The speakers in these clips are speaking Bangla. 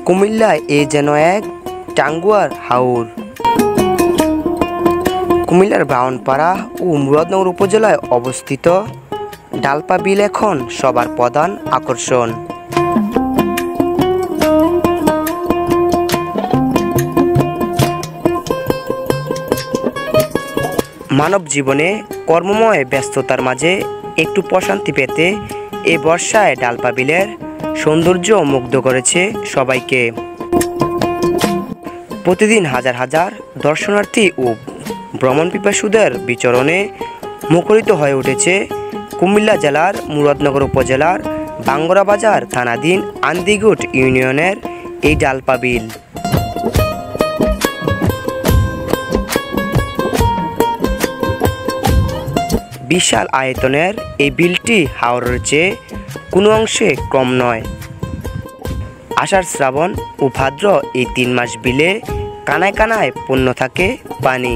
কুমিল্লায় এ যেন এক টাঙ্গুয়ার হাওর। কুমিল্লার ব্রাহ্মণপাড়া ও মুরাদনগর উপজেলায় অবস্থিত ডালপা বিল এখন সবার প্রধান আকর্ষণ। মানব জীবনে কর্মময় ব্যস্ততার মাঝে একটু প্রশান্তি পেতে এই বর্ষায় ডালপা বিলের সৌন্দর্য মুগ্ধ করেছে সবাইকে। প্রতিদিন হাজার হাজার দর্শনার্থী ও ভ্রমণ পিপাসুদের বিচরণে মুখরিত হয়ে উঠেছে কুমিল্লা জেলার মুরাদনগর উপজেলার বাঙ্গরা বাজার থানাধীন আন্দিগুট ইউনিয়নের এই ডালপা বিল। বিশাল আয়তনের এই বিলটি হাওরের চেয়ে কোনো অংশে কম নয়। আষাঢ়, শ্রাবণ ও ভাদ্র এই 3 মাস বিলে কানায় কানায় পূর্ণ থাকে পানি।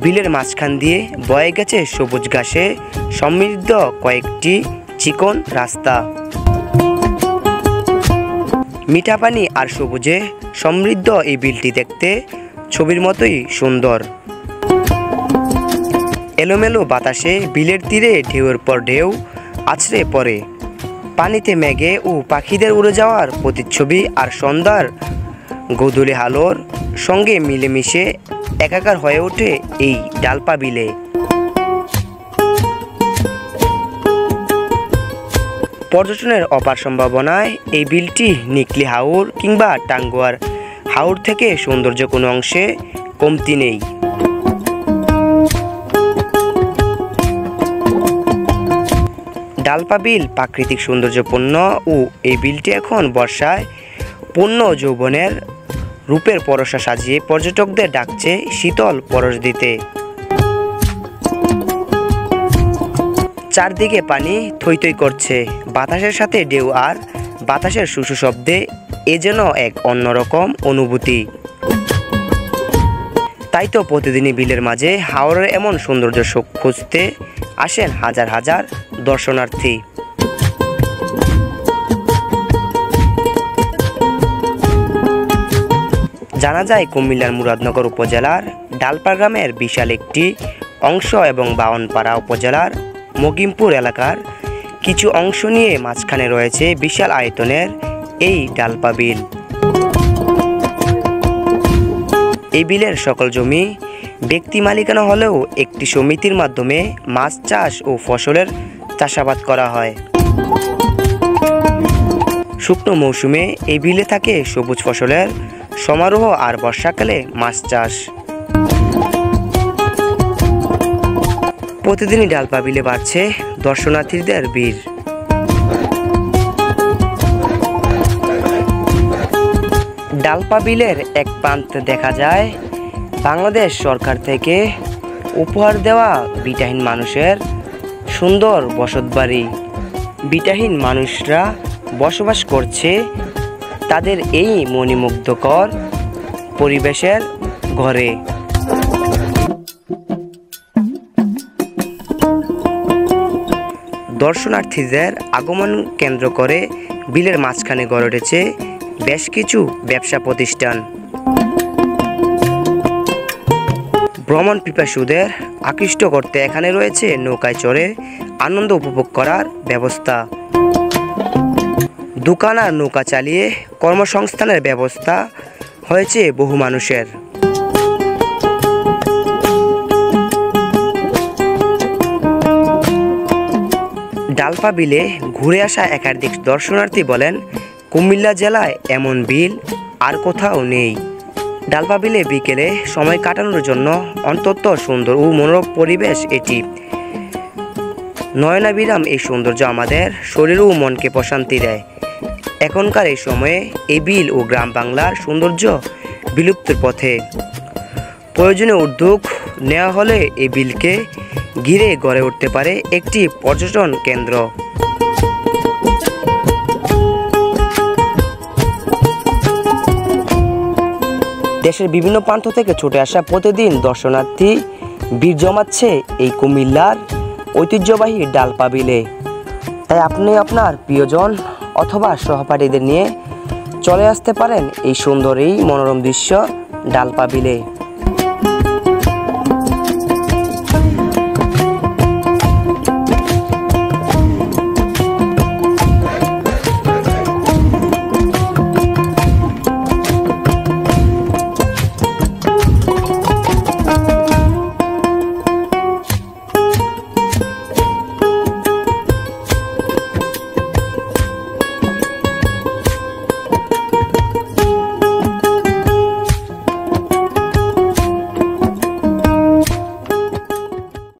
বিলের মাঝখান দিয়ে বয়ে গেছে সবুজ ঘাসে সমৃদ্ধ কয়েকটি চিকন রাস্তা। মিঠা পানি আর সবুজে সমৃদ্ধ এই বিলটি দেখতে ছবির মতোই সুন্দর। এলোমেলো বাতাসে বিলের তীরে ঢেউয়ের পর ঢেউ আছড়ে পড়ে। পানিতে মেঘে ও পাখিদের উড়ে যাওয়ার প্রতিচ্ছবি আর সন্ধ্যার গোধূলি আলোর সঙ্গে মিলেমিশে একাকার হয়ে ওঠে এই ডালপা বিলে। পর্যটনের অপার সম্ভাবনায় এই বিলটি নিকলি হাওর কিংবা টাঙ্গুয়ার হাওর থেকে সৌন্দর্য কোনো অংশে কমতি নেই। ডালপা বিল প্রাকৃতিক সৌন্দর্যপূর্ণ ও এই বিলটি এখন বর্ষায় পূর্ণ যৌবনের রূপের পরশা সাজিয়ে পর্যটকদের ডাকছে শীতল পরশ দিতে। চারদিকে পানি থই থই করছে, বাতাসের সাথে ঢেউ আর বাতাসের সুসু শব্দে এ যেন এক অন্যরকম অনুভূতি। তাই তো প্রতিদিনই বিলের মাঝে হাওরের এমন সৌন্দর্য খুঁজতে আসেন হাজার হাজার দর্শনার্থী। জানা যায় কুমিল্লার মুরাদনগর উপজেলার ডালপা গ্রামের বিশাল একটি অংশ এবং ব্রাহ্মণপাড়া উপজেলার মকিমপুর এলাকার কিছু অংশ নিয়ে মাঝখানে রয়েছে বিশাল আয়তনের এই ডালপা বিল। এই বিলের সকল জমি ব্যক্তি মালিকানা হলেও একটি সমিতির মাধ্যমে মাছ চাষ ও ফসলের চাষাবাদ করা হয়। শুকনো মৌসুমে এই বিলে থাকে সবুজ ফসলের সমারোহ আর বর্ষাকালে মাছ চাষ। প্রতিদিনই ডালপা বিলে বাড়ছে দর্শনার্থীদের ভিড়। ডালপা বিলের এক প্রান্তে দেখা যায় বাংলাদেশ সরকার থেকে উপহার দেওয়া বিটাহীন মানুষের সুন্দর বসতবাড়ি। বিটাহীন মানুষরা বসবাস করছে তাদের এই মণিমুগ্ধকর পরিবেশের ঘরে। দর্শনার্থীদের আগমন কেন্দ্র করে বিলের মাঝখানে গড়ে উঠেছে বেশ কিছু ব্যবসা প্রতিষ্ঠান। ভ্রমণ পিপাসুদের আকৃষ্ট করতে এখানে রয়েছে নৌকায় চড়ে আনন্দ উপভোগ করার ব্যবস্থা। দোকান আর নৌকা চালিয়ে কর্মসংস্থানের ব্যবস্থা হয়েছে বহু মানুষের। ডালপা বিলে ঘুরে আসা একাধিক দর্শনার্থী বলেন, কুমিল্লা জেলায় এমন বিল আর কোথাও নেই। ডালপা বিলে বিকেলে সময় কাটানোর জন্য অত্যন্ত সুন্দর ও মনোরম পরিবেশ এটি। নয়নাবিরাম এই সৌন্দর্য আমাদের শরীর ও মনকে প্রশান্তি দেয়। এখনকার এই সময়ে এই বিল ও গ্রাম বাংলার সৌন্দর্য বিলুপ্তির পথে। প্রয়োজনীয় উদ্যোগ নেওয়া হলে এই বিলকে ঘিরে গড়ে উঠতে পারে একটি পর্যটন কেন্দ্র। দেশের বিভিন্ন প্রান্ত থেকে ছুটে আসা প্রতিদিন দর্শনার্থী ভিড় জমাচ্ছে এই কুমিল্লার ঐতিহ্যবাহী ডালপা বিলে। তাই আপনি আপনার প্রিয়জন অথবা সহপাঠীদের নিয়ে চলে আসতে পারেন এই সুন্দর এই মনোরম দৃশ্য ডালপা বিলে।